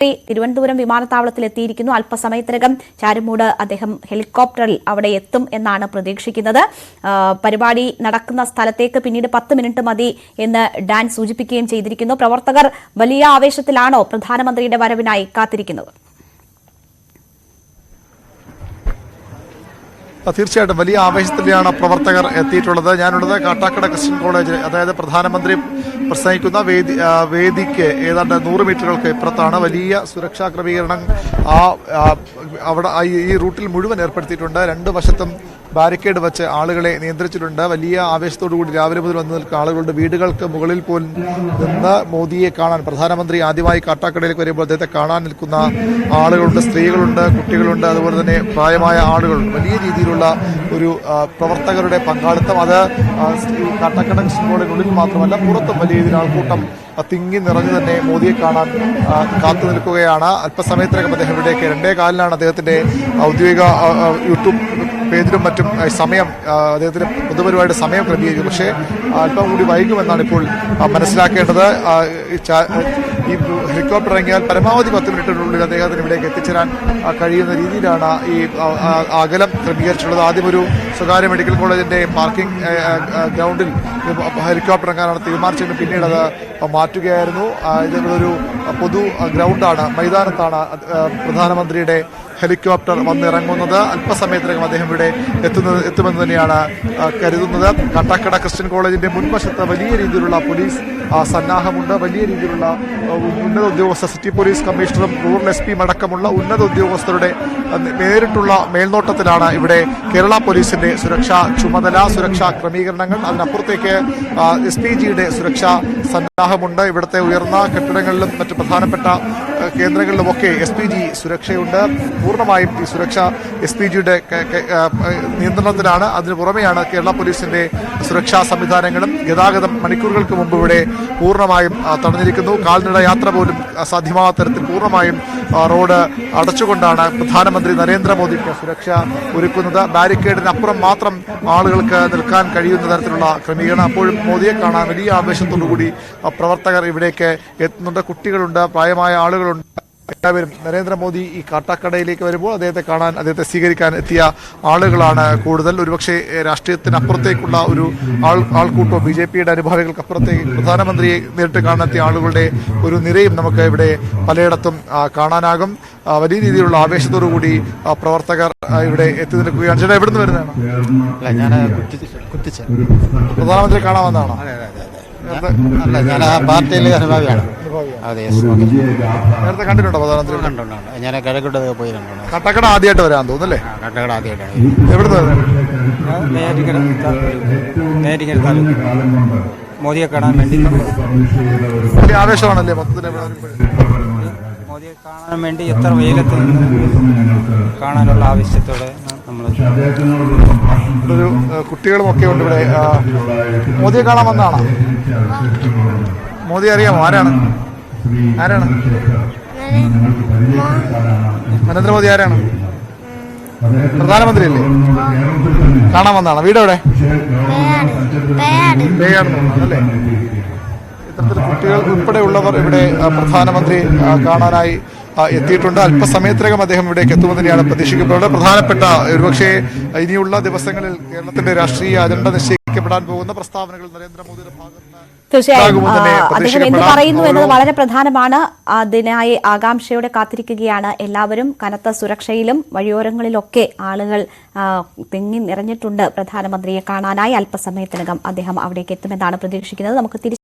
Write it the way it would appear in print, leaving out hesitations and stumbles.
തിരുവനന്തപുരം വിമാനത്താവളത്തിൽ എത്തിയിരിക്കുന്നു. അല്പസമയത്തിനകം ചാരുമൂട് അദ്ദേഹം ഹെലികോപ്റ്ററിൽ അവിടെ എത്തും എന്നാണ് പ്രതീക്ഷിക്കുന്നത്. പരിപാടി നടക്കുന്ന സ്ഥലത്തേക്ക് പിന്നീട് 10 മിനിറ്റ് മതി എന്ന് ഡാൻ സൂചിപ്പിക്കുകയും ചെയ്തിരിക്കുന്നു. പ്രവർത്തകർ വലിയ ആവേശത്തിലാണോ പ്രധാനമന്ത്രിയുടെ വരവിനായി കാത്തിരിക്കുന്നത്? തീർച്ചയായിട്ടും വലിയ ആവേശത്തിലാണ് പ്രവർത്തകർ എത്തിയിട്ടുള്ളത്. ഞാനുള്ളത് കാട്ടാക്കട ക്രിസ്ത്യൻ കോളേജ്, അതായത് പ്രധാനമന്ത്രി പ്രസംഗിക്കുന്ന വേദിക്ക് ഏതാണ്ട് 100 മീറ്ററുകൾക്ക് ഇപ്പുറത്താണ്. വലിയ സുരക്ഷാ ക്രമീകരണം അവിടെ ഈ റൂട്ടിൽ മുഴുവൻ ഏർപ്പെടുത്തിയിട്ടുണ്ട്. 2 വശത്തും ബാരിക്കേഡ് വെച്ച് ആളുകളെ നിയന്ത്രിച്ചിട്ടുണ്ട്. വലിയ ആവേശത്തോടുകൂടി രാവിലെ മുതൽ വന്നു നിൽക്കുന്ന ആളുകളുടെ വീടുകൾക്ക് മുകളിൽ പോലും നിന്ന് മോദിയെ കാണാൻ, പ്രധാനമന്ത്രി ആദ്യമായി കാട്ടാക്കടയിലേക്ക് വരുമ്പോൾ അദ്ദേഹത്തെ കാണാൻ നിൽക്കുന്ന ആളുകളുണ്ട്. സ്ത്രീകളുണ്ട്, കുട്ടികളുണ്ട്, അതുപോലെ തന്നെ പ്രായമായ ആളുകളുണ്ട്. വലിയ രീതിയിലുള്ള ഒരു പ്രവർത്തകരുടെ പങ്കാളിത്തം, അത് ഈ കാട്ടാക്കട കോളേജിനുള്ളിൽ മാത്രമല്ല പുറത്തും വലിയ രീതിയിൽ ആൾക്കൂട്ടം തിങ്ങി നിറഞ്ഞു തന്നെ മോദിയെ കാണാൻ കാത്തു നിൽക്കുകയാണ്. അല്പസമയത്തിനകം അദ്ദേഹം ഇവിടേക്ക് 2:15 അദ്ദേഹത്തിന്റെ ഔദ്യോഗിക യൂട്യൂബ് പേജിലും മറ്റും സമയം, അദ്ദേഹത്തിന്റെ പൊതുപരിപാടിയുടെ സമയം ക്രമീകരിക്കും. പക്ഷേ അല്പം കൂടി വൈകുമെന്നാണ് ഇപ്പോൾ മനസ്സിലാക്കേണ്ടത്. ഈ ഹെലികോപ്റ്റർ ഇറങ്ങിയാൽ പരമാവധി 10 മിനിറ്റിനുള്ളിൽ അദ്ദേഹത്തിന് ഇവിടേക്ക് എത്തിച്ചേരാൻ കഴിയുന്ന രീതിയിലാണ് ഈ അകലം ക്രമീകരിച്ചിട്ടുള്ളത്. ആദ്യം ഒരു സ്വകാര്യ മെഡിക്കൽ കോളേജിന്റെ പാർക്കിംഗ് ഗ്രൗണ്ടിൽ ഹെലികോപ്റ്റർ ഇറങ്ങാനാണ് തീരുമാനിച്ചത്. പിന്നീട് അത് മാറ്റുകയായിരുന്നു. ഇതൊരു പൊതു ഗ്രൗണ്ടാണ്, മൈതാനത്താണ് പ്രധാനമന്ത്രിയുടെ ഹെലികോപ്റ്റർ വന്നിറങ്ങുന്നത്. അല്പസമയത്തിനകം അദ്ദേഹം ഇവിടെ എത്തുമെന്ന് തന്നെയാണ് കരുതുന്നത്. കാട്ടാക്കട ക്രിസ്ത്യൻ കോളേജിന്റെ മുൻവശത്ത് വലിയ രീതിയിലുള്ള പോലീസ് സന്നാഹമുണ്ട്. വലിയ രീതിയിലുള്ള ഉന്നത ഉദ്യോഗസ്ഥർ, സിറ്റി പോലീസ് കമ്മീഷണറും റൂറൽ SP അടക്കമുള്ള ഉന്നത ഉദ്യോഗസ്ഥരുടെ നേരിട്ടുള്ള മേൽനോട്ടത്തിലാണ് ഇവിടെ കേരള പോലീസിന്റെ സുരക്ഷാ ചുമതല, സുരക്ഷാ ക്രമീകരണങ്ങൾ. അതിനപ്പുറത്തേക്ക് SPGയുടെ സുരക്ഷാ സന്നാഹമുണ്ട്. ഇവിടുത്തെ ഉയർന്ന കെട്ടിടങ്ങളിലും മറ്റ് പ്രധാനപ്പെട്ട കേന്ദ്രങ്ങളിലുമൊക്കെ SPG സുരക്ഷയുണ്ട്. പൂർണ്ണമായും ഈ സുരക്ഷ SPGയുടെ നിയന്ത്രണത്തിലാണ്. അതിനു പുറമെയാണ് കേരള പോലീസിന്റെ സുരക്ഷാ സംവിധാനങ്ങളും. ഗതാഗതം മണിക്കൂറുകൾക്ക് മുമ്പ് ഇവിടെ പൂർണ്ണമായും തടഞ്ഞിരിക്കുന്നു. കാൽനട യാത്ര പോലും സാധ്യമാകാത്ത തരത്തിൽ പൂർണ്ണമായും റോഡ് അടച്ചുകൊണ്ടാണ് പ്രധാനമന്ത്രി നരേന്ദ്രമോദിക്ക് സുരക്ഷ ഒരുക്കുന്നത്. ബാരിക്കേഡിനപ്പുറം മാത്രം ആളുകൾക്ക് നിൽക്കാൻ കഴിയുന്ന തരത്തിലുള്ള ക്രമീകരണം. അപ്പോഴും മോദിയെ കാണാൻ വലിയ ആവേശത്തോടുകൂടി പ്രവർത്തകർ ഇവിടേക്ക് എത്തുന്നുണ്ട്. കുട്ടികളുണ്ട്, പ്രായമായ ആളുകളുണ്ട്. എല്ലാവരും നരേന്ദ്രമോദി ഈ കാട്ടാക്കടയിലേക്ക് വരുമ്പോൾ അദ്ദേഹത്തെ കാണാൻ, അദ്ദേഹത്തെ സ്വീകരിക്കാൻ എത്തിയ ആളുകളാണ് കൂടുതൽ. ഒരുപക്ഷെ രാഷ്ട്രീയത്തിനപ്പുറത്തേക്കുള്ള ഒരു ആൾക്കൂട്ടവും BJPയുടെ അനുഭാവികൾക്കപ്പുറത്തേക്ക് പ്രധാനമന്ത്രിയെ നേരിട്ട് കാണാനെത്തിയ ആളുകളുടെ ഒരു നിരയും നമുക്ക് ഇവിടെ പലയിടത്തും കാണാനാകും. വലിയ രീതിയിലുള്ള ആവേശത്തോടുകൂടി പ്രവർത്തകർ ഇവിടെ എത്തി നിൽക്കുകയാണ്. ചേട്ടാ, എവിടുന്ന് വരുന്നതാണ്? പ്രധാനമന്ത്രി കാണാൻ വന്നതാണോ? അല്ല, ഞാൻ ആ പാർട്ടിയിലെ അനുഭാവിയാണ്. അതെ, നേരത്തെ കണ്ടിട്ടുണ്ടോ പ്രധാനമന്ത്രി? കണ്ടുണ്ട്. ഞാൻ കിഴക്കോട്ട് പോയി കണ്ടു. കാട്ടാക്കട ആദ്യമായിട്ട് വരാൻ തോന്നുന്നല്ലേ? കാട്ടാക്കട ആദ്യമായിട്ടാണ്. എവിടുന്ന് വരുന്നത്? മോദിയെ കാണാൻ വേണ്ടി. വലിയ ആവേശമാണല്ലേ മൊത്തത്തിൽ? മോദിയെ കാണാൻ വേണ്ടി എത്ര വെയിലത്ത് നിന്ന് കാണാനുള്ള ആവശ്യത്തോടെ നമ്മൾ ഒരു കുട്ടികളുമൊക്കെ ഉണ്ട് ഇവിടെ. മോദിയെ കാണാൻ വന്നതാണോ? മോദി അറിയാമോ? ആരാണ് നരേന്ദ്രമോദി? ആരാണ്? പ്രധാനമന്ത്രി അല്ലേ? കാണാൻ വന്നതാണ്. വീടെവിടെ? അല്ലേ? ഇത്തരത്തിൽ കുട്ടികൾ ഉൾപ്പെടെയുള്ളവർ ഇവിടെ പ്രധാനമന്ത്രി കാണാനായി എത്തിയിട്ടുണ്ട്. അല്പസമയത്തിനകം അദ്ദേഹം ഇവിടേക്ക് എത്തുമെന്ന് തന്നെയാണ് പ്രതീക്ഷിക്കപ്പെടുന്നത്. പ്രധാനപ്പെട്ട ഒരുപക്ഷെ ഇനിയുള്ള ദിവസങ്ങളിൽ കേരളത്തിന്റെ രാഷ്ട്രീയ അജണ്ട നിശ്ചയിക്കപ്പെടാൻ പോകുന്ന പ്രസ്താവനകൾ നരേന്ദ്രമോദിയുടെ ഭാഗത്ത് തീർച്ചയായും അദ്ദേഹം എന്ത് പറയുന്നു എന്നത് വളരെ പ്രധാനമാണ്. അതിനായി ആകാംക്ഷയോടെ കാത്തിരിക്കുകയാണ് എല്ലാവരും. കനത്ത സുരക്ഷയിലും വഴിയോരങ്ങളിലൊക്കെ ആളുകൾ തിങ്ങി നിറഞ്ഞിട്ടുണ്ട് പ്രധാനമന്ത്രിയെ കാണാനായി. അല്പസമയത്തിനകം അദ്ദേഹം അവിടേക്ക് എത്തുമെന്നാണ് പ്രതീക്ഷിക്കുന്നത്. നമുക്ക്